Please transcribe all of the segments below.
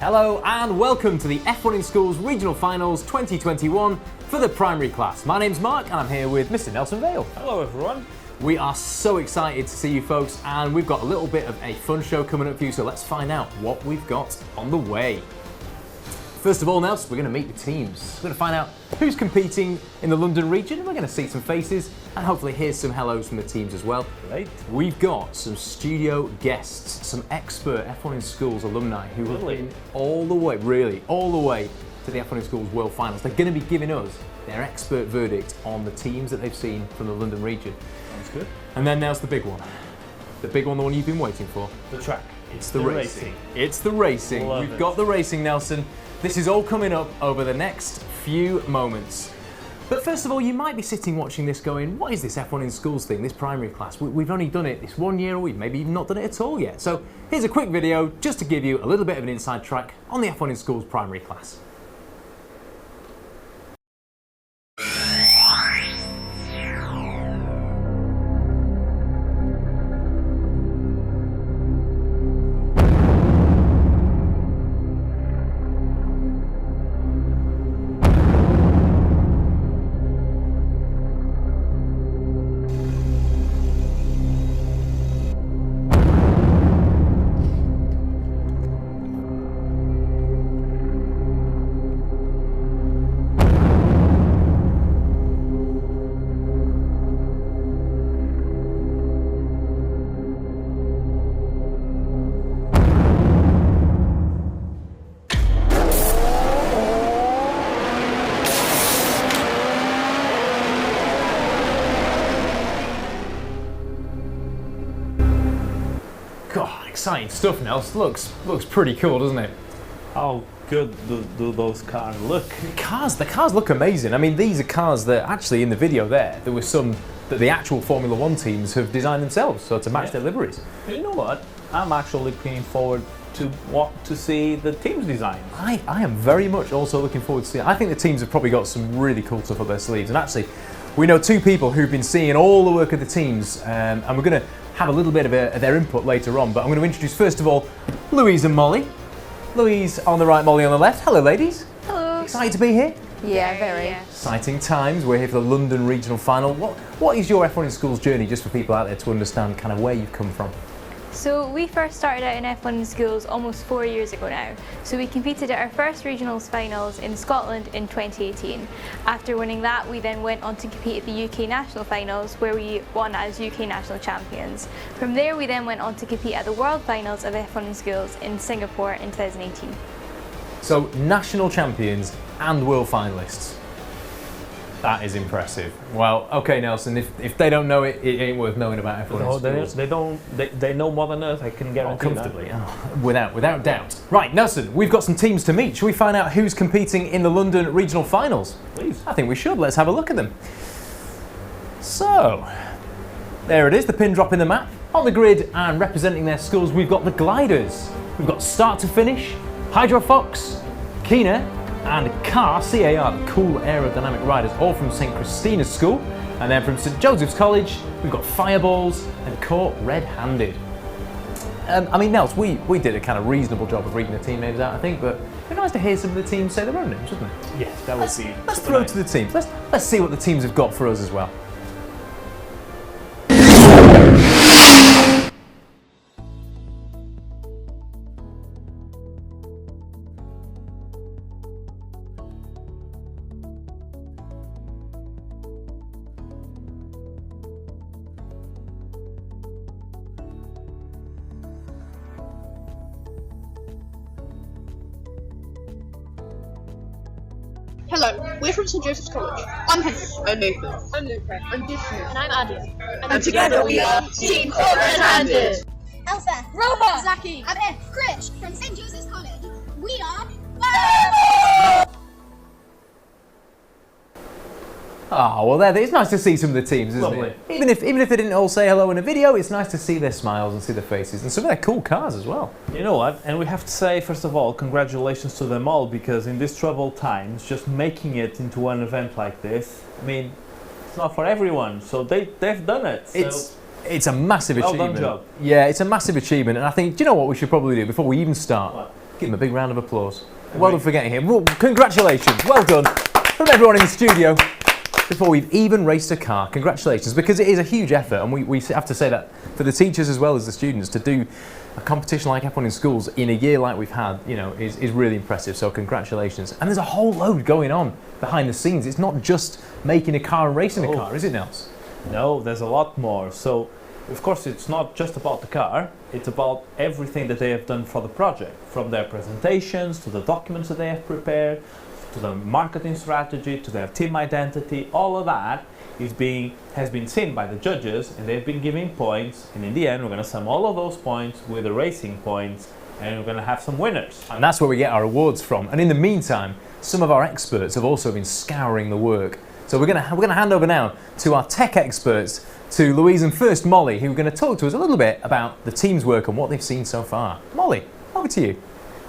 Hello and welcome to the F1 in Schools Regional Finals 2021 for the primary class. My name's Mark and I'm here with Mr. Nelson Vale. Hello everyone. We are so excited to see you folks and we've got a little bit of a fun show coming up for you, so let's find out what we've got on the way. First of all, Nelson, we're going to meet the teams. We're going to find out who's competing in the London region. We're going to see some faces and hopefully hear some hellos from the teams as well. Right. We've got some studio guests, some expert F1 in Schools alumni who have been all the way to the F1 in Schools World Finals. They're going to be giving us their expert verdict on the teams that they've seen from the London region. Sounds good. And then now's the big one. The big one, the one you've been waiting for. The track. It's the racing. It's the racing. Love We've it. got the racing, Nelson. This is all coming up over the next few moments. But first of all, you might be sitting watching this going, what is this F1 in Schools thing, this primary class? We've only done it this 1 year, or we've maybe even not done it at all yet. So here's a quick video just to give you a little bit of an inside track on the F1 in Schools primary class. God, exciting stuff, Nels. Looks pretty cool, doesn't it? How good do those cars look? The cars look amazing. I mean, these are cars that actually in the video there were some that the actual Formula One teams have designed themselves, so to match their liveries. You know what? I'm actually looking forward to see the team's design. I am very much also looking forward to seeing. I think the teams have probably got some really cool stuff up their sleeves, and actually, we know two people who've been seeing all the work of the teams, and we're going to have a little bit of their input later on. But I'm going to introduce first of all Louise and Molly. Louise on the right, Molly on the left. Hello, ladies. Hello. Excited to be here? Yeah, very. Exciting times. We're here for the London Regional Final. What is your F1 in Schools journey, just for people out there to understand kind of where you've come from? So we first started out in F1 in Schools almost 4 years ago now. So we competed at our first regionals finals in Scotland in 2018. After winning that, we then went on to compete at the UK national finals, where we won as UK national champions. From there, we then went on to compete at the world finals of F1 in Schools in Singapore in 2018. So national champions and world finalists. That is impressive. Well, okay, Nelson, if they don't know it, it ain't worth knowing about F1 in Schools. They know more than us, I can guarantee comfortably, without doubt. Right, Nelson, we've got some teams to meet. Shall we find out who's competing in the London Regional Finals? Please. I think we should. Let's have a look at them. So, there it is, the pin drop in the map. On the grid and representing their schools, we've got the Gliders. We've got Start to Finish, Hydro Fox, Cana, and CAR, the Cool Aerodynamic Riders, all from St. Christina's School. And then from St. Joseph's College, we've got Fireballs and Caught Red-Handed. I mean, Nels, we did a kind of reasonable job of reading the team names out, I think, but it'd be nice to hear some of the teams say their own names, wouldn't it? Yes, that would be. Let's throw it to the teams. Let's see what the teams have got for us as well. Hello, we're from St. Joseph's College. I'm Henry. I'm Nathan. I'm Luca. I'm Disney. And I'm Adia. And together we are Team Caught Red-Handed. Elsa. Rover. Zaki. I'm Ed. Chris from St. Joseph's College. We are Oh, well, there. It's nice to see some of the teams, isn't Lovely. it? Even if they didn't all say hello in a video, it's nice to see their smiles and see their faces and some of their cool cars as well. You know what? And we have to say, first of all, congratulations to them all, because in these troubled times, just making it into one event like this, I mean, it's not for everyone. So they've done it. So It's a massive well achievement. done job. Yeah, it's a massive achievement, and I think, do you know what we should probably do before we even start? What? Give him a big round of applause. Well done for getting here. Well, congratulations. Well done from everyone in the studio. Before we've even raced a car, congratulations, because it is a huge effort, and we have to say that for the teachers as well as the students, to do a competition like F1 in schools in a year like we've had, you know, is really impressive. So congratulations. And there's a whole load going on behind the scenes. It's not just making a car and racing a car, is it, Nels? No, there's a lot more. So, of course, it's not just about the car. It's about everything that they have done for the project, from their presentations to the documents that they have prepared, to the marketing strategy, to their team identity. All of that has been seen by the judges, and they've been giving points. And in the end, we're going to sum all of those points with the racing points, and we're going to have some winners. And that's where we get our awards from. And in the meantime, some of our experts have also been scouring the work. So we're going to hand over now to our tech experts, to Louise and first Molly, who are going to talk to us a little bit about the team's work and what they've seen so far. Molly, over to you.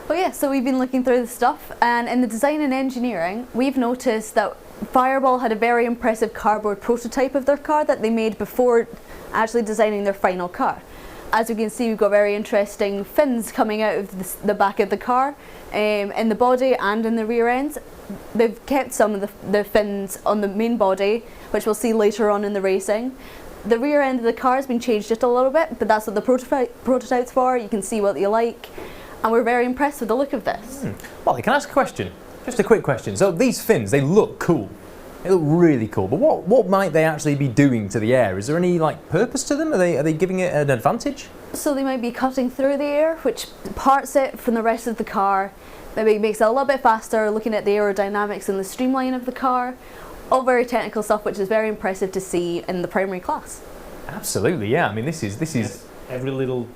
Well, yeah, so we've been looking through the stuff, and in the design and engineering, we've noticed that Fireball had a very impressive cardboard prototype of their car that they made before actually designing their final car. As you can see, we've got very interesting fins coming out of the back of the car, in the body and in the rear ends. They've kept some of the fins on the main body, which we'll see later on in the racing. The rear end of the car has been changed just a little bit, but that's what the prototype's for. You can see what you like. And we're very impressed with the look of this. Molly, can I ask a question? Just a quick question. So these fins, they look cool. They look really cool. But what might they actually be doing to the air? Is there any purpose to them? Are they giving it an advantage? So they might be cutting through the air, which parts it from the rest of the car. Maybe makes it a little bit faster, looking at the aerodynamics and the streamline of the car. All very technical stuff, which is very impressive to see in the primary class. Absolutely, yeah. I mean, this is Yes, every little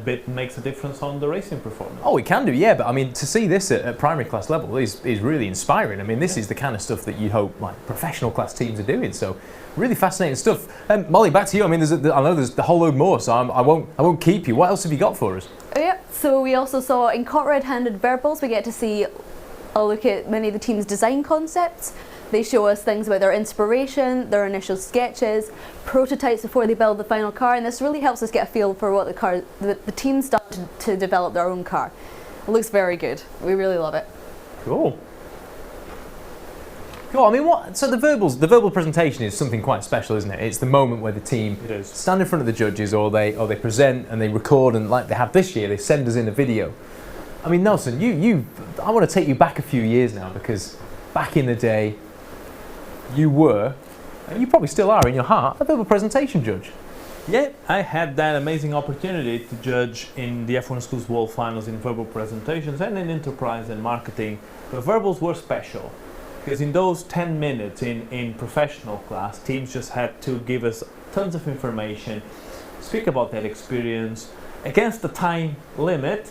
bit makes a difference on the racing performance. Oh, it can do, yeah, but I mean, to see this at primary class level is really inspiring. I mean, this is the kind of stuff that you hope professional class teams are doing. So, really fascinating stuff. Molly, back to you. I mean, I know there's a whole load more, so I won't keep you. What else have you got for us? Oh, yeah. So we also saw in Caught Red-Handed Verbals, we get to see a look at many of the team's design concepts. They show us things about their inspiration, their initial sketches, prototypes before they build the final car, and this really helps us get a feel for what the team's done to develop their own car. It looks very good. We really love it. Cool. Cool. I mean, so the verbal presentation is something quite special, isn't it? It's the moment where the team stand in front of the judges, or they present and they record, and like they have this year, they send us in a video. I mean, Nelson, I want to take you back a few years now, because back in the day, you were, and you probably still are in your heart, a verbal presentation judge. Yeah, I had that amazing opportunity to judge in the F1 Schools World Finals in verbal presentations and in enterprise and marketing. But verbals were special, because in those 10 minutes in professional class, teams just had to give us tons of information, speak about that experience against the time limit,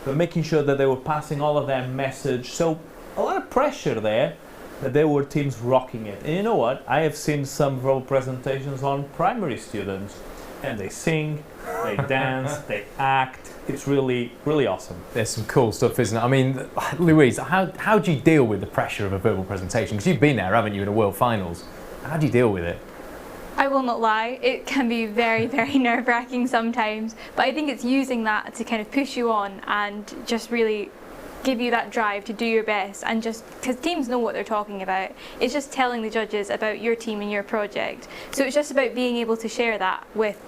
but making sure that they were passing all of their message. So a lot of pressure there, that there were teams rocking it. And you know what? I have seen some verbal presentations on primary students, and they sing, they dance, they act. It's really, really awesome. There's some cool stuff, isn't it? I mean, Louise, how do you deal with the pressure of a verbal presentation? Because you've been there, haven't you, in a World Finals? How do you deal with it? I will not lie, it can be very, very nerve-wracking sometimes, but I think it's using that to kind of push you on and just really give you that drive to do your best, and just because teams know what they're talking about, it's just telling the judges about your team and your project. So it's just about being able to share that with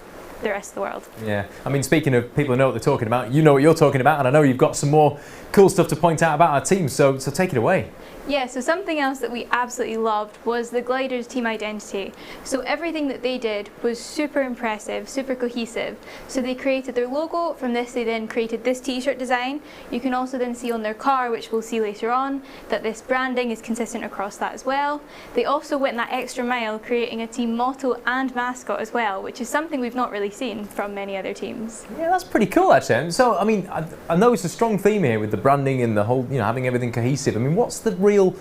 the rest of the world. Yeah, I mean, speaking of people who know what they're talking about, you know what you're talking about, and I know you've got some more cool stuff to point out about our team, so take it away. Yeah, so something else that we absolutely loved was the Gliders team identity. So everything that they did was super impressive, super cohesive. So they created their logo. From this, they then created this t-shirt design. You can also then see on their car, which we'll see later on, that this branding is consistent across that as well. They also went that extra mile, creating a team motto and mascot as well, which is something we've not really seen from many other teams. Yeah, that's pretty cool, actually. So, I mean, I know it's a strong theme here with the branding and the whole, having everything cohesive. I mean, what's the real,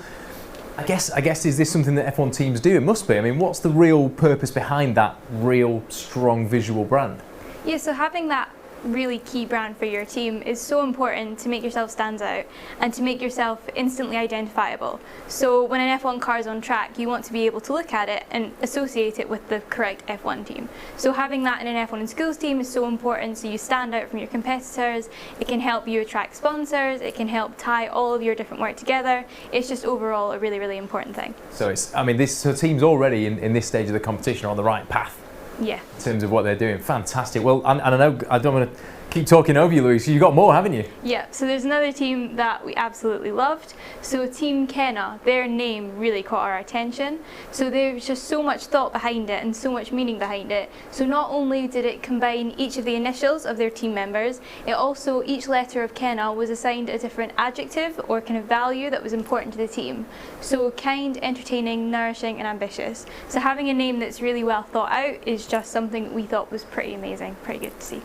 I guess, is this something that F1 teams do? It must be. I mean, what's the real purpose behind that real strong visual brand? Yeah, so having that really key brand for your team is so important to make yourself stand out and to make yourself instantly identifiable. So when an F1 car is on track, you want to be able to look at it and associate it with the correct F1 team. So having that in an F1 in Schools team is so important, so you stand out from your competitors. It can help you attract sponsors, it can help tie all of your different work together. It's just overall a really, really important thing. So so teams already in this stage of the competition are on the right path. Yeah. In terms of what they're doing. Fantastic. Well, and I know I don't want to keep talking over you, Louise. You've got more, haven't you? Yeah, so there's another team that we absolutely loved. So Team Cana, their name really caught our attention. So there's just so much thought behind it and so much meaning behind it. So not only did it combine each of the initials of their team members, it also, each letter of Cana was assigned a different adjective or kind of value that was important to the team. So kind, entertaining, nourishing and ambitious. So having a name that's really well thought out is just something that we thought was pretty amazing, pretty good to see.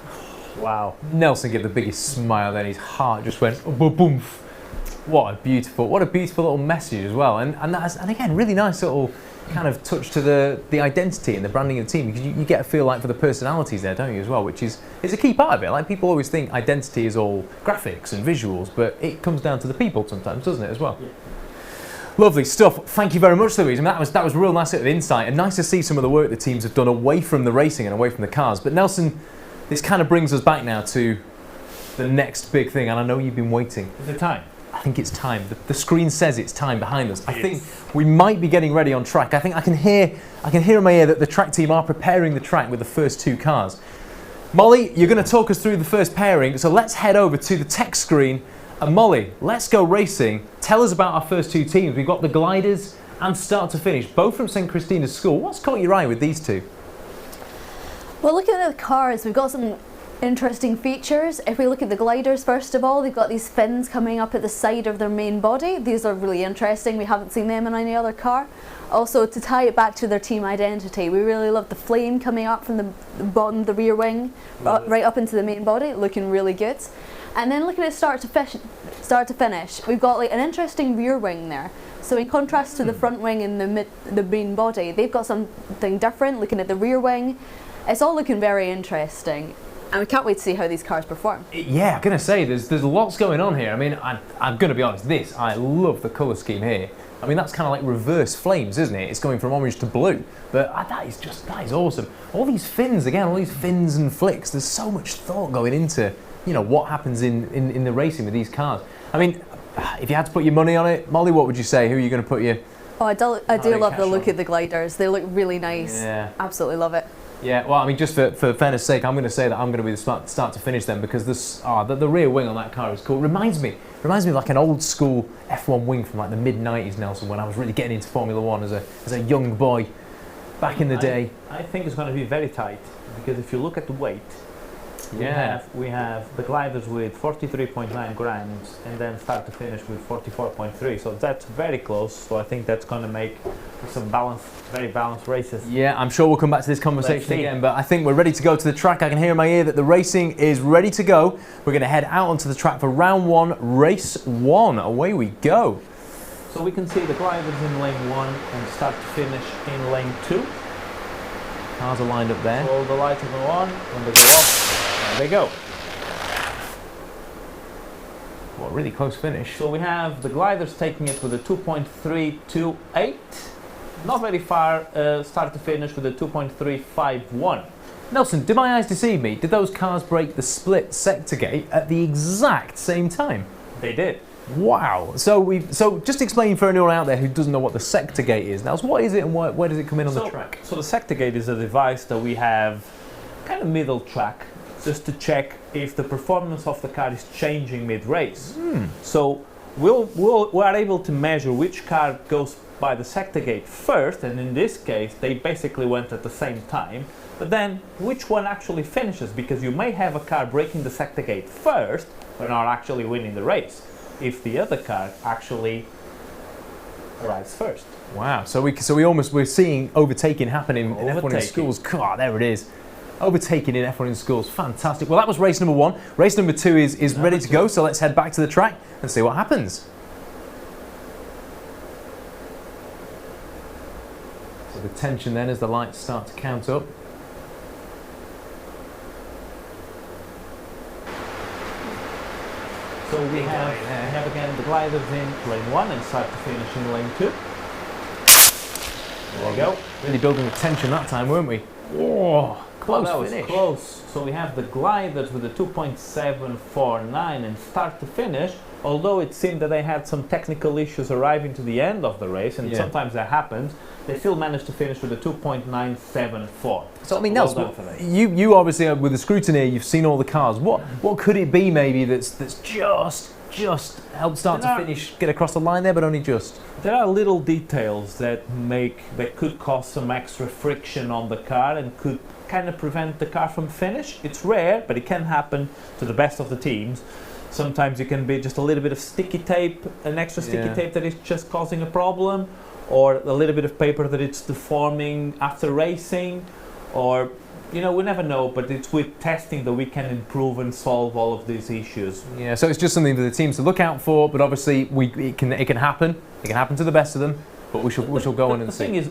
Wow. Nelson gave the biggest smile then, his heart just went boom. What a beautiful little message as well. And again, really nice little kind of touch to the identity and the branding of the team, because you get a feel like for the personalities there, don't you, as well, which is a key part of it. Like, people always think identity is all graphics and visuals, but it comes down to the people sometimes, doesn't it, as well? Yeah. Lovely stuff. Thank you very much, Louise. I mean, that was a real nice bit of insight, and nice to see some of the work the teams have done away from the racing and away from the cars. But Nelson, this kind of brings us back now to the next big thing, and I know you've been waiting. Is it time? I think it's time. The screen says it's time behind us. I think we might be getting ready on track. I think I can hear in my ear that the track team are preparing the track with the first two cars. Molly, you're going to talk us through the first pairing, so let's head over to the tech screen. And Molly, let's go racing. Tell us about our first two teams. We've got the Gliders and Start to Finish, both from St Christina's School. What's caught your eye with these two? Well, looking at the cars, we've got some interesting features. If we look at the Gliders, first of all, they've got these fins coming up at the side of their main body. These are really interesting. We haven't seen them in any other car. Also, to tie it back to their team identity, we really love the flame coming up from the bottom of the rear wing, right up into the main body, looking really good. And then looking at start to finish, we've got like an interesting rear wing there. So in contrast to the front wing and the main body, they've got something different. Looking at the rear wing, it's all looking very interesting, and we can't wait to see how these cars perform. Yeah, I'm going to say there's lots going on here. I mean, I'm going to be honest, I love the colour scheme here. I mean, that's kind of like reverse flames, isn't it? It's going from orange to blue, but that is awesome. All these fins, again, all these fins and flicks, there's so much thought going into, you know, what happens in the racing with these cars. I mean, if you had to put your money on it, Molly, what would you say? Who are you going to put your... Oh, I do love the look of the Gliders. They look really nice. Yeah. Absolutely love it. Yeah, well, I mean, just for fairness sake, I'm going to say that I'm going to be the start to finish then, because the rear wing on that car is cool. Reminds me of like an old school F1 wing from like the mid-90s, Nelson, when I was really getting into Formula One as a young boy back in the day. I think it's going to be very tight, because if you look at the weight, we have the Gliders with 43.9 grams, and then Start to Finish with 44.3. So that's very close. So I think that's going to make some very balanced races. Yeah, I'm sure we'll come back to this conversation again, but I think we're ready to go to the track. I can hear in my ear that the racing is ready to go. We're going to head out onto the track for round one, race one. Away we go. So we can see the Gliders in lane 1 and Start to Finish in lane 2. Cars are lined up there. All the lights will go on. When they go off, there they go. What a really close finish. So we have the Gliders taking it with a 2.328. Not very far. Start to Finish with a 2.351. Nelson, did my eyes deceive me? Did those cars break the split sector gate at the exact same time? They did. Wow. So just explain for anyone out there who doesn't know what the sector gate is. Now, what is it and where does it come in on the track? So the sector gate is a device that we have kind of middle track, just to check if the performance of the car is changing mid-race. So we are able to measure which car goes by the sector gate first, and in this case they basically went at the same time, but then which one actually finishes, because you may have a car breaking the sector gate first but not actually winning the race if the other car actually arrives first. Wow, so we're seeing overtaking happening in F1 in schools. God, there it is. Overtaking in F1 in schools, fantastic. Well, that was race number 1. Race number 2 is ready to go, so let's head back to the track and see what happens. So the tension then as the lights start to count up. So we have again the gliders in lane 1 and start to finish in lane 2. There we go. Really building the tension that time, weren't we? Whoa, close That was finish. close. So we have the gliders with a 2.749 and start to finish. Although it seemed that they had some technical issues arriving to the end of the race, and sometimes that happens, they still managed to finish with a 2.974. So I mean, Well Nels, done for them. you obviously with the scrutiny, you've seen all the cars. What could it be maybe that's just helped start to finish, get across the line there, but only just? There are little details that could cause some extra friction on the car and could kind of prevent the car from finish. It's rare, but it can happen to the best of the teams. Sometimes it can be just a little bit of sticky tape, an extra sticky tape that is just causing a problem, or a little bit of paper that it's deforming after racing, or we never know, but it's with testing that we can improve and solve all of these issues. Yeah, so it's just something for the teams to look out for, but obviously it can happen. It can happen to the best of them, but we shall go on and see. The thing is,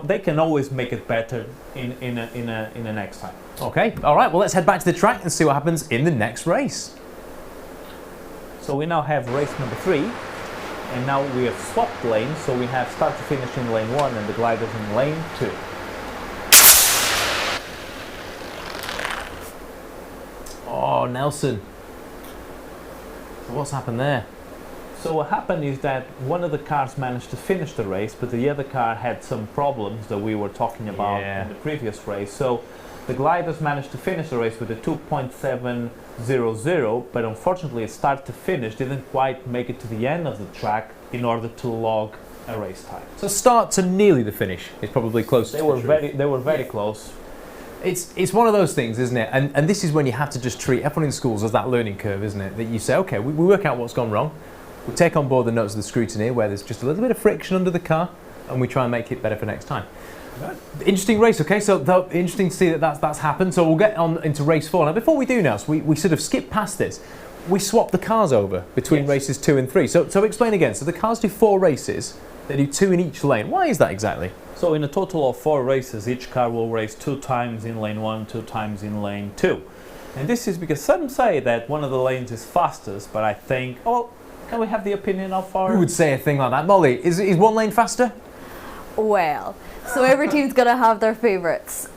they can always make it better in a next time. Okay, all right. Well, let's head back to the track and see what happens in the next race. So we now have race number 3, and now we have swapped lanes, so we have start to finish in lane 1 and the gliders in lane 2. Oh, Nelson. So what's happened there? So what happened is that one of the cars managed to finish the race, but the other car had some problems that we were talking about in the previous race. So the gliders managed to finish the race with a 2.700, but unfortunately start to finish didn't quite make it to the end of the track in order to log a race time. So start to nearly the finish is probably close. They were very close. It's one of those things, isn't it? And this is when you have to just treat everyone in schools as that learning curve, isn't it? That you say, okay, we work out what's gone wrong, we take on board the notes of the scrutiny where there's just a little bit of friction under the car, and we try and make it better for next time. Right. Interesting race, okay, so interesting to see that's happened. So we'll get on into race 4. Now before we do now, so we sort of skip past this. We swap the cars over between races 2 and 3. So explain again. So the cars do 4 races, they do 2 in each lane. Why is that exactly? So in a total of 4 races, each car will race 2 times in lane 1, 2 times in lane 2. And this is because some say that one of the lanes is fastest, but I think, can we have the opinion of our... Who would say a thing like that? Molly, is one lane faster? Well, so every team's got to have their favourites.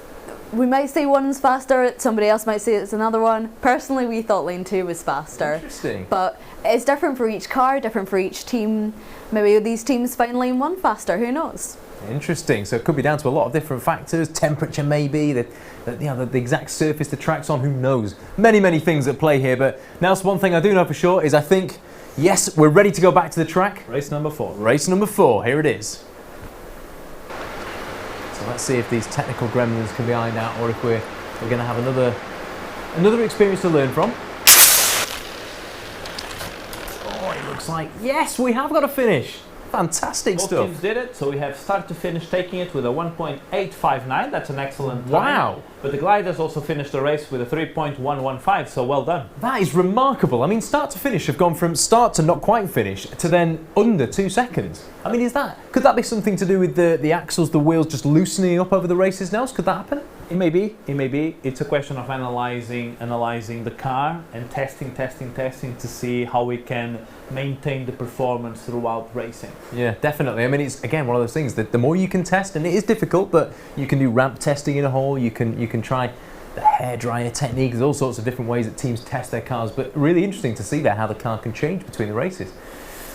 We might say one's faster, somebody else might say it's another one. Personally, we thought lane 2 was faster. Interesting. But it's different for each car, different for each team. Maybe these teams find lane 1 faster, who knows? Interesting. So it could be down to a lot of different factors. Temperature maybe, the exact surface the track's on, who knows? Many things at play here. But now one thing I do know for sure is I think, yes, we're ready to go back to the track. Race number 4. Race number 4, here it is. So let's see if these technical gremlins can be ironed out, or if we're going to have another experience to learn from. Oh, it looks like, yes, we have got a finish. Fantastic Both stuff. teams did it, so we have start to finish taking it with a 1.859. That's an excellent time. Wow. But the gliders also finished the race with a 3.115, so well done. That is remarkable. I mean, start to finish have gone from start to not quite finish to then under 2 seconds. I mean, could that be something to do with the axles, the wheels just loosening up over the races now? Could that happen? It may be. It's a question of analyzing the car and testing to see how we can maintain the performance throughout racing. Yeah, definitely. I mean, it's again one of those things that the more you can test, and it is difficult, but you can do ramp testing in a hole. You can try the hairdryer technique. There's all sorts of different ways that teams test their cars. But really interesting to see there how the car can change between the races.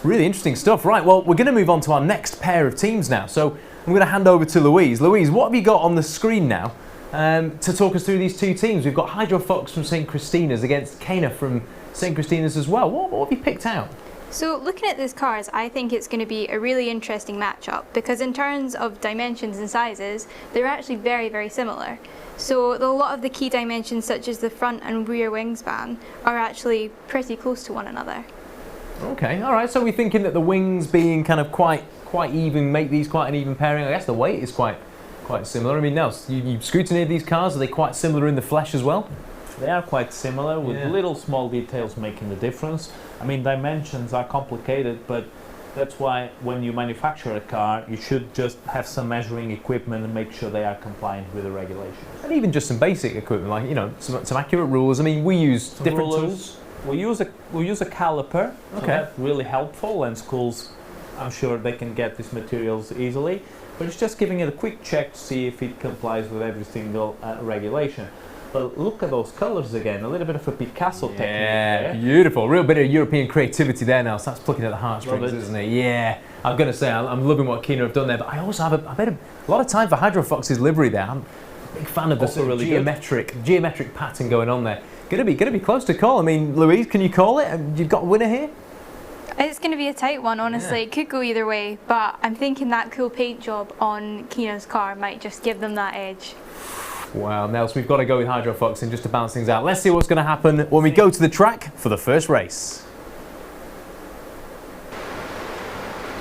Really interesting stuff. Right. Well, we're going to move on to our next pair of teams now. So I'm going to hand over to Louise. Louise, what have you got on the screen now? To talk us through these 2 teams. We've got Hydro Fox from St Christina's against Cana from St Christina's as well. What have you picked out? So looking at these cars, I think it's going to be a really interesting matchup because in terms of dimensions and sizes, they're actually very similar. So a lot of the key dimensions such as the front and rear wingspan are actually pretty close to one another. Okay, all right. So we're thinking that the wings being kind of quite even make these quite an even pairing. I guess the weight is quite similar. I mean, Nels, you scrutinized these cars. Are they quite similar in the flesh as well? They are quite similar, with little small details making the difference. I mean, dimensions are complicated, but that's why when you manufacture a car, you should just have some measuring equipment and make sure they are compliant with the regulations. And even just some basic equipment, like some accurate rules. I mean, we use different rulers. tools. We use a caliper, so Okay. that's really helpful, and schools, I'm sure they can get these materials easily. But it's just giving it a quick check to see if it complies with every single regulation. But look at those colors again, a little bit of a Picasso technique Yeah, there. beautiful. Real bit of European creativity there now. So that's plucking at the heartstrings, Love it. isn't it? Yeah. I'm going to say, I'm loving what Kina have done there. But I also have a lot of time for Hydrofox's livery there. I'm a big fan of the Also sort of really good. geometric pattern going on there. Going to be close to call. I mean, Louise, can you call it? You've got a winner here? It's going to be a tight one, honestly. It could go either way, but I'm thinking that cool paint job on Kina's car might just give them that edge. Wow, Nels, we've got to go with Hydrofox in just to balance things out. Let's see what's going to happen when we go to the track for the first race.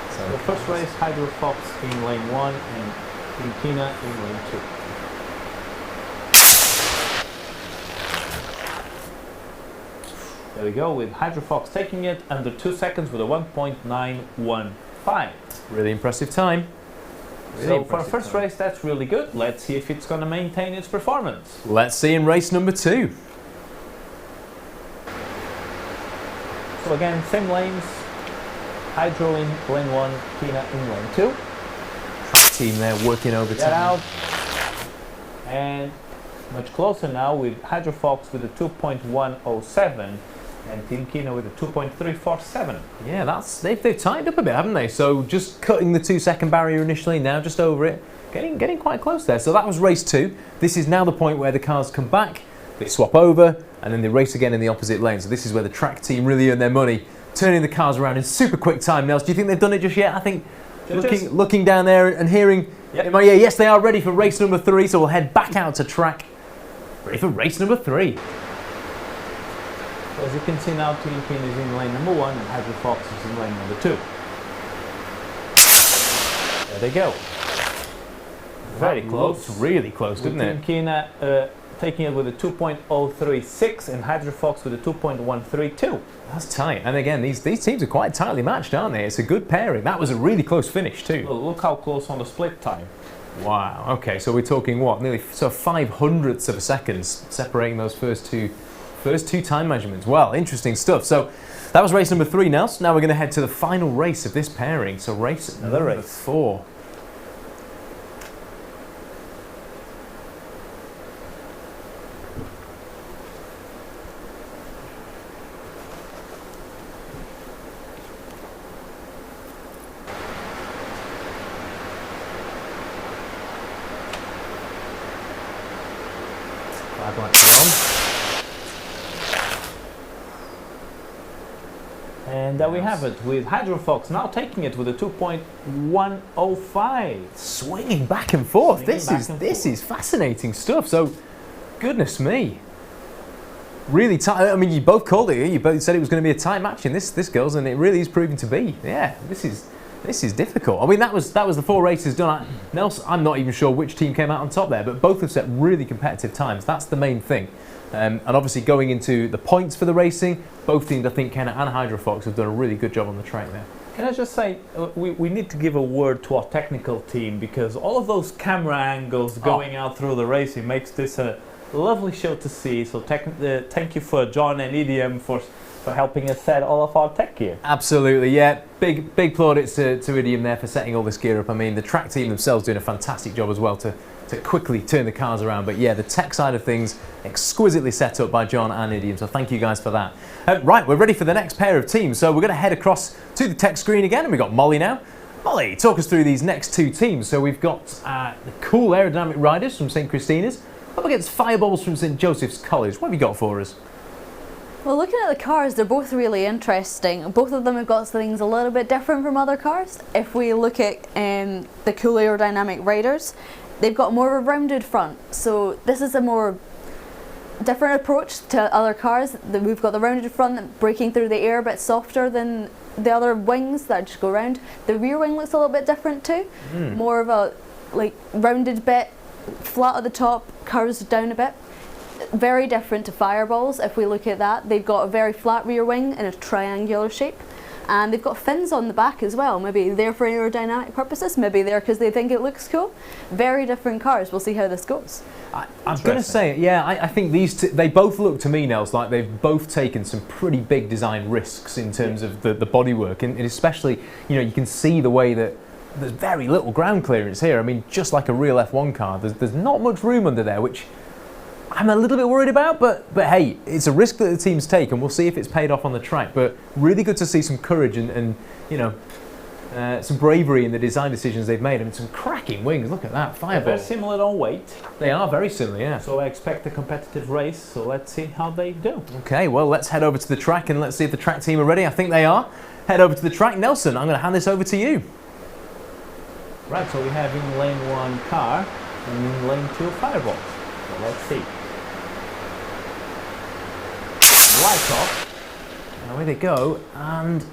So the first race, Hydrofox in lane 1 and Team Kina in lane 2. There we go, with Hydrofox taking it under 2 seconds with a 1.915. Really impressive time. So for a first race, that's really good. Let's see if it's going to maintain its performance. Let's see in race number 2. So again, same lanes. Hydro in lane 1, Kina in lane 2. Track team there working overtime. Get out. And much closer now with Hydrofox with a 2.107 and Team Kina with a 2.347. Yeah, they've tightened up a bit, haven't they? So just cutting the 2 second barrier initially, now just over it, getting quite close there. So that was race 2. This is now the point where the cars come back, they swap over, and then they race again in the opposite lane. So this is where the track team really earn their money, turning the cars around in super quick time. Nels, do you think they've done it just yet? I think looking down there and hearing in my ear, yes, they are ready for race number 3. So we'll head back out to track, ready for race number 3. So as you can see now, Team Kina is in lane number 1 and Hydrofox is in lane number 2. There they go. Very close. Looks really close, didn't Team it? Kina taking it with a 2.036 and Hydrofox with a 2.132. That's tight. And again, these teams are quite tightly matched, aren't they? It's a good pairing. That was a really close finish too. Well, look how close on the split time. Wow. Okay, so we're talking what? Nearly 500ths of a second separating those first two time measurements. Well, interesting stuff. So that was race number 3 now. So now we're going to head to the final race of this pairing. So race number 4. Flag lights are on. And there we have it, with Hydrofox now taking it with a 2.105. Swinging back and forth. Swinging back and This forth. is fascinating stuff. So, goodness me, really tight. I mean, you both called it. You both said it was going to be a tight match in this girls, and it really is proving to be. Yeah, this is difficult. I mean, that was the 4 races done. Nelson, I'm not even sure which team came out on top there, but both have set really competitive times. That's the main thing. And obviously going into the points for the racing, both teams, I think Cana and Hydrofox have done a really good job on the track there. Can I just say, we need to give a word to our technical team, because all of those camera angles going out through the racing makes this a lovely show to see. So thank you for John and EDM for helping us set all of our tech gear. Absolutely, yeah. Big plaudits to Idiom there for setting all this gear up. I mean, the track team themselves doing a fantastic job as well to quickly turn the cars around. But yeah, the tech side of things exquisitely set up by John and Idiom. So thank you guys for that. Right, we're ready for the next pair of teams. So we're going to head across to the tech screen again, and we've got Molly now. Molly, talk us through these next 2 teams. So we've got the cool Aerodynamic riders from St Christina's up against Fireballs from St Joseph's College. What have you got for us? Well, looking at the cars, they're both really interesting. Both of them have got things a little bit different from other cars. If we look at the cool Aerodynamic riders, they've got more of a rounded front. So this is a more different approach to other cars. We've got the rounded front breaking through the air a bit softer than the other wings that just go round. The rear wing looks a little bit different too. More of a rounded bit, flat at the top, curves down a bit. Very different to Fireballs. If we look at that, they've got a very flat rear wing in a triangular shape, And they've got fins on the back as well. Maybe they're for aerodynamic purposes, maybe they're because they think it looks cool. Very different cars. We'll see how this goes. I'm going to say, yeah, I think these two, they both look to me, Nels, like they've both taken some pretty big design risks in terms of the bodywork, and especially, you can see the way that there's very little ground clearance here. I mean, just like a real F1 car, there's not much room under there, which I'm a little bit worried about, but hey, it's a risk that the team's take, and we'll see if it's paid off on the track. But really good to see some courage and some bravery in the design decisions they've made. I mean, some cracking wings. Look at that, fireball. Very similar on weight. They are very similar, yeah. So I expect a competitive race. So let's see how they do. Okay, well, let's head over to the track and let's see if the track team are ready. I think they are. Head over to the track. Nelson, I'm going to hand this over to you. Right, so we have in lane 1 car and in lane 2 fireballs. So let's see. Lights off. And away they go, and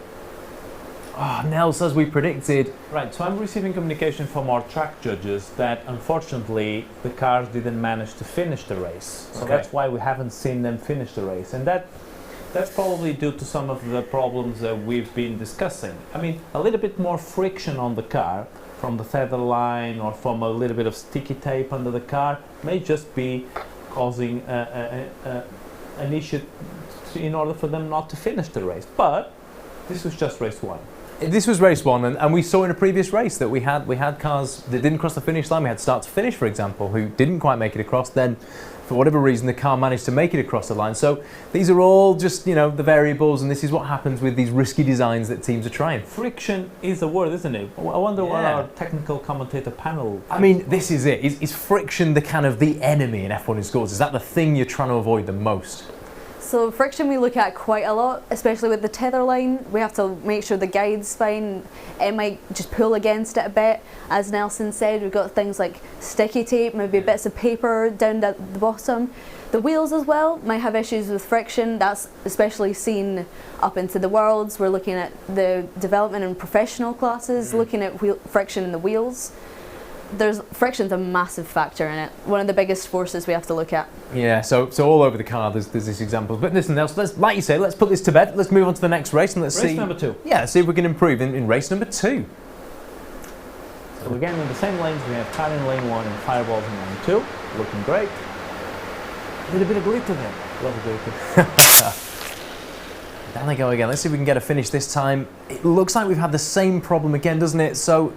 Nels, as we predicted. Right, so I'm receiving communication from our track judges that unfortunately the cars didn't manage to finish the race. So that's why we haven't seen them finish the race, and that's probably due to some of the problems that we've been discussing. I mean, a little bit more friction on the car from the tether line or from a little bit of sticky tape under the car may just be causing an issue in order for them not to finish the race. But this was just race 1. This was race 1, and we saw in a previous race that we had cars that didn't cross the finish line. We had start to finish, for example, who didn't quite make it across. Then, for whatever reason, the car managed to make it across the line. So these are all just, the variables, and this is what happens with these risky designs that teams are trying. Friction is a word, isn't it? I wonder what our technical commentator panel... I mean, this is it. Is friction the kind of the enemy in F1 in schools? Is that the thing you're trying to avoid the most? So friction we look at quite a lot, especially with the tether line. We have to make sure the guide's fine. It might just pull against it a bit. As Nelson said, we've got things like sticky tape, maybe bits of paper down at the bottom. The wheels as well might have issues with friction. That's especially seen up into the worlds. We're looking at the development in professional classes, looking at friction in the wheels. Friction's a massive factor in it. One of the biggest forces we have to look at. Yeah, so all over the car there's this example. But listen, Nelson, like you say, let's put this to bed. Let's move on to the next race and let's see. Race number 2. Yeah, let's see if we can improve in race number 2. So again, in the same lanes, we have car in lane 1 and fireballs in lane 2. Looking great. A little bit of glitter there. Love the glitter. Down they go again. Let's see if we can get a finish this time. It looks like we've had the same problem again, doesn't it? So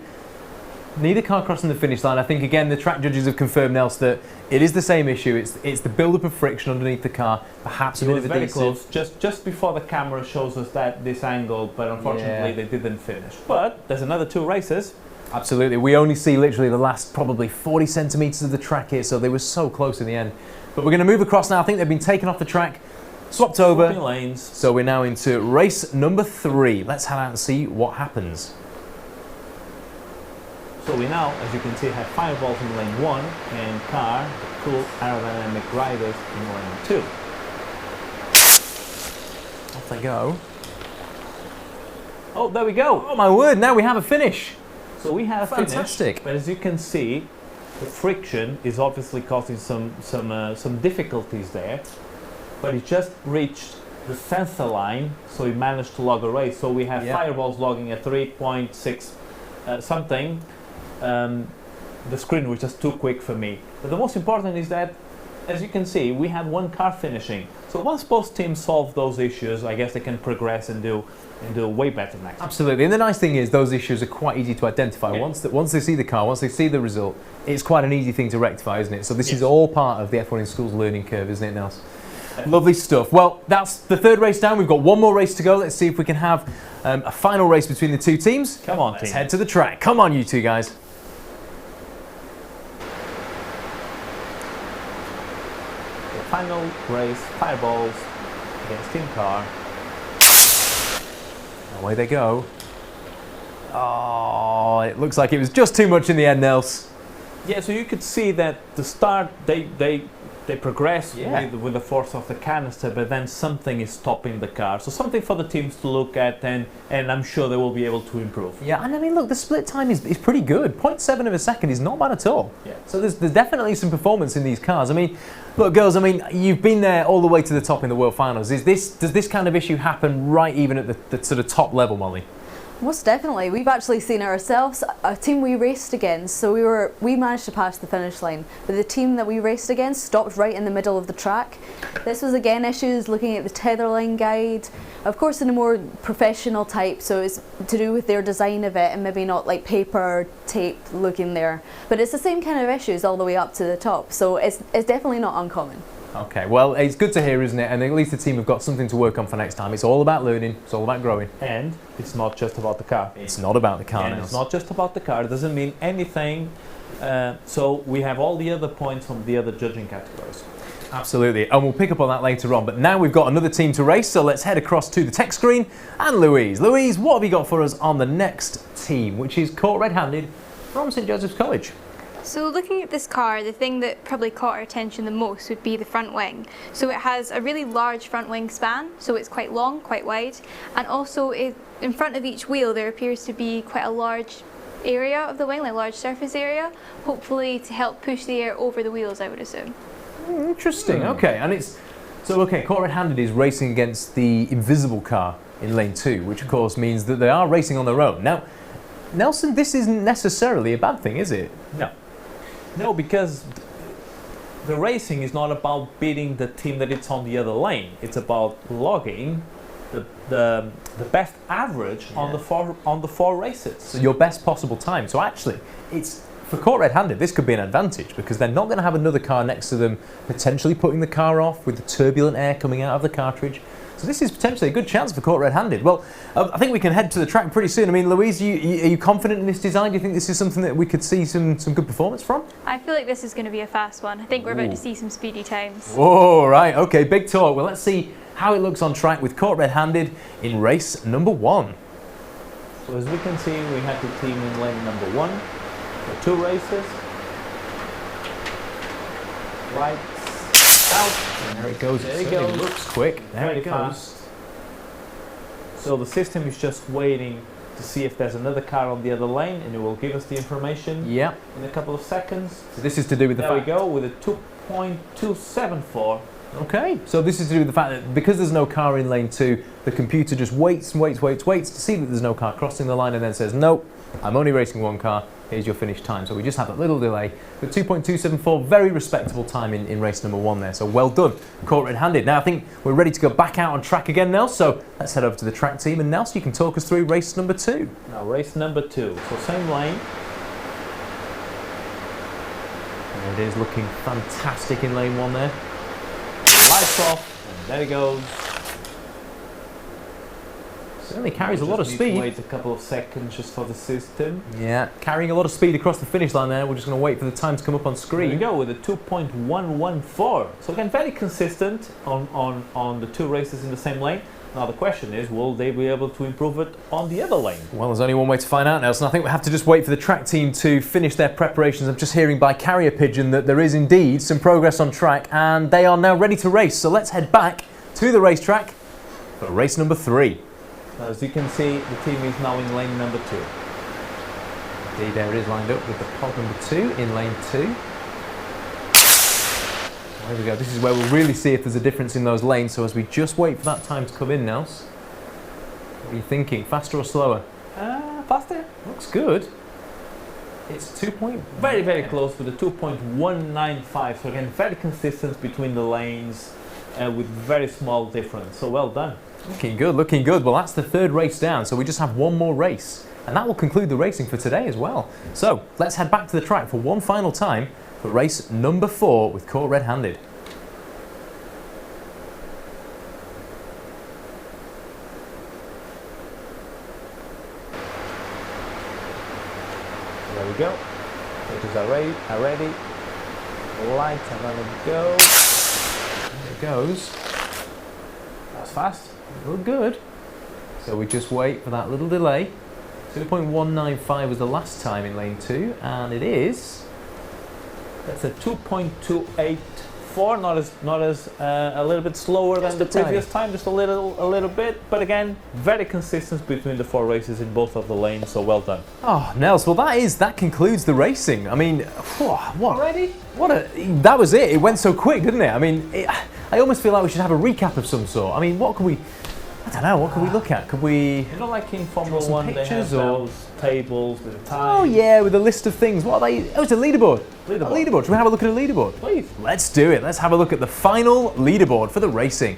neither car crossing the finish line. I think again the track judges have confirmed, Nels, that it is the same issue. It's the build-up of friction underneath the car, perhaps a bit of very adhesive. close, just before the camera shows us this angle, but unfortunately they didn't finish. But there's another 2 races. Absolutely. We only see literally the last probably 40 centimetres of the track here, so they were so close in the end. But we're going to move across now. I think they've been taken off the track, swapped over. Lanes. So we're now into race number 3. Let's head out and see what happens. So we now, as you can see, have fireballs in lane 1 and car, the cool aerodynamic riders in lane 2. Off they go. Oh, there we go. Oh my word, now we have a finish. So we have Fantastic. finished, but as you can see, the friction is obviously causing some difficulties there. But it just reached the sensor line, so we managed to log a race. So we have fireballs logging at 3.6 something. The screen was just too quick for me. But the most important is that, as you can see, we had 1 car finishing. So once both teams solve those issues, I guess they can progress and do way better next. Absolutely, and the nice thing is those issues are quite easy to identify. Yeah. Once they see the car, once they see the result, it's quite an easy thing to rectify, isn't it? So this is all part of the F1 in Schools learning curve, isn't it, Nels? Lovely stuff. Well, that's the 3rd race down. We've got 1 more race to go. Let's see if we can have a final race between the 2 teams. Come on, Let's head to the track. Come on, you 2 guys. Final race, fireballs against team car. Away they go. Oh, it looks like it was just too much in the end, Nels. Yeah, so you could see that the start, they they progress Yeah. with the force of the canister, but then something is stopping the car. So something for the teams to look at, and I'm sure they will be able to improve. Yeah, and I mean, look, the split time is pretty good. 0.7 of a second is not bad at all. Yeah. So there's definitely some performance in these cars. I mean, look, girls, I mean, you've been there all the way to the top in the World Finals. Does this kind of issue happen right even at the sort of top level, Molly? Most definitely. We've actually seen it ourselves. A team we raced against, so we managed to pass the finish line, but the team that we raced against stopped right in the middle of the track. This was again issues looking at the tether line guide, of course in a more professional type, so it's to do with their design of it and maybe not like paper tape looking there. But it's the same kind of issues all the way up to the top, so it's definitely not uncommon. Okay, well, it's good to hear, isn't it? And at least the team have got something to work on for next time. It's all about learning, it's all about growing. And it's not just about the car. It's not about the car And now. it's not just about the car. It doesn't mean anything. So we have all the other points from the other judging categories. Absolutely, and we'll pick up on that later on. But now we've got another team to race, so let's head across to the tech screen and Louise. Louise, what have you got for us on the next team, which is caught red-handed from St Joseph's College? So looking at this car, the thing that probably caught our attention the most would be the front wing. So it has a really large front wing span, so it's quite long, quite wide, and also in front of each wheel there appears to be quite a large area of the wing, like a large surface area, hopefully to help push the air over the wheels, I would assume. Interesting, okay, and it's... So, okay, caught red-handed is racing against the invisible car in lane 2, which of course means that they are racing on their own. Now, Nelson, this isn't necessarily a bad thing, is it? No. No, because the racing is not about beating the team that it's on the other lane. It's about logging the best average on the four races. So your best possible time. So actually, it's for caught red-handed, this could be an advantage because they're not going to have another car next to them, potentially putting the car off with the turbulent air coming out of the cartridge. So this is potentially a good chance for caught red-handed. Well, I think we can head to the track pretty soon. I mean, Louise, are you confident in this design? Do you think this is something that we could see some good performance from? I feel like this is going to be a fast one. I think we're about to see some speedy times. Whoa, right, okay, big talk. Well, let's see how it looks on track with caught red-handed in race number 1. So as we can see, we have the team in lane number 1 for 2 races. Lights out. And there it goes. There it certainly goes. looks quick. There Very it goes. fast. So the system is just waiting to see if there's another car on the other lane, and it will give us the information Yeah. in a couple of seconds. So this is to do with the There we fact. go with a 2.274. Okay. So this is to do with the fact that because there's no car in lane 2, the computer just waits and waits to see that there's no car crossing the line, and then says, "Nope, I'm only racing one car. Here's your finish time." So we just have that little delay. But 2.274, very respectable time in race number 1 there. So well done, caught red-handed. Now I think we're ready to go back out on track again, Nels. So let's head over to the track team, and Nels, you can talk us through race number 2. Now race number 2. So same lane. There it is, looking fantastic in lane 1 there. Lights off, and there it goes. Certainly carries a We'll lot of just need to speed. wait a couple of seconds just for the system. Yeah, carrying a lot of speed across the finish line there. We're just going to wait for the time to come up on There we screen. go with a 2.114. So again, very consistent on the 2 races in the same lane. Now the question is, will they be able to improve it on the other lane? Well, there's only one way to find out, Nelson. I think we have to just wait for the track team to finish their preparations. I'm just hearing by carrier pigeon that there is indeed some progress on track, and they are now ready to race. So let's head back to the racetrack for race number 3. As you can see, the team is now in lane number 2. Indeed, there it is lined up with the pod number 2 in lane 2. There we go. This is where we'll really see if there's a difference in those lanes. So as we just wait for that time to come in, Nels, what are you thinking? Faster or slower? Faster. Looks good. It's 2 point. Very, very close with a 2.195. So again, very consistent between the lanes with very small difference. So well done. Looking good, looking good. Well, that's the 3rd race down, so we just have one more race. And that will conclude the racing for today as well. So let's head back to the track for one final time for race number 4 with caught red-handed. There we go. Switches are ready. Lights are gonna go. There it goes. That's fast. Look good. So we just wait for that little delay. 2.195 was the last time in lane 2, and it is... That's a 2.284. before, not as a little bit slower than the previous time, just a little bit. But again, very consistent between the 4 races in both of the lanes. So well done. Oh, Nels, well that concludes the racing. I mean, what Already? that was it. It went so quick, didn't it? I mean, I almost feel like we should have a recap of some sort. I mean, what could we? I don't know. What could we look at? Could we? You know, like in Formula some 1, they have pictures or- those tables with time. Oh yeah, with a list of things. What are they? Oh, it's a leaderboard. Leaderboard. A leaderboard. Should we have a look at a leaderboard? Please. Let's do it. Let's have a look at the final leaderboard for the racing.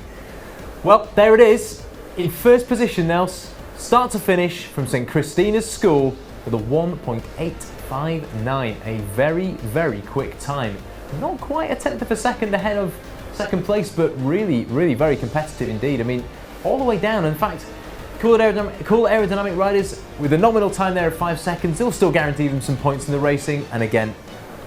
Well, there it is. In first position, Nels, start to finish from St Christina's School with a 1.859. A very, very quick time. Not quite a tenth of a second ahead of second place, but really, really very competitive indeed. I mean, all the way down. In fact, cool aerodynamic riders with a nominal time there of 5 seconds, they'll still guarantee them some points in the racing. And again,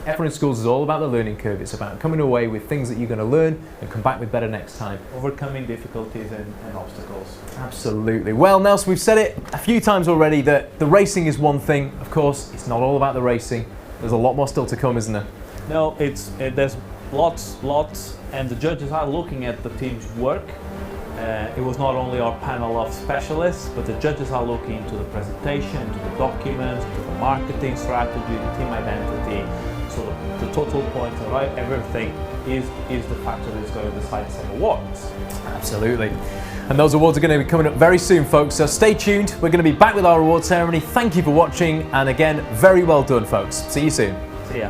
F1 in schools is all about the learning curve. It's about coming away with things that you're going to learn and come back with better next time. Overcoming difficulties and obstacles. Absolutely. Well, Nelson, we've said it a few times already that the racing is one thing. Of course, it's not all about the racing. There's a lot more still to come, isn't there? No, there's lots, and the judges are looking at the team's work. It was not only our panel of specialists, but the judges are looking into the presentation, into the documents, into the marketing strategy, the team identity. So the total point, right? Everything is the factor that's going to decide some awards. Absolutely. And those awards are going to be coming up very soon, folks. So stay tuned. We're going to be back with our award ceremony. Thank you for watching. And again, very well done, folks. See you soon. See ya.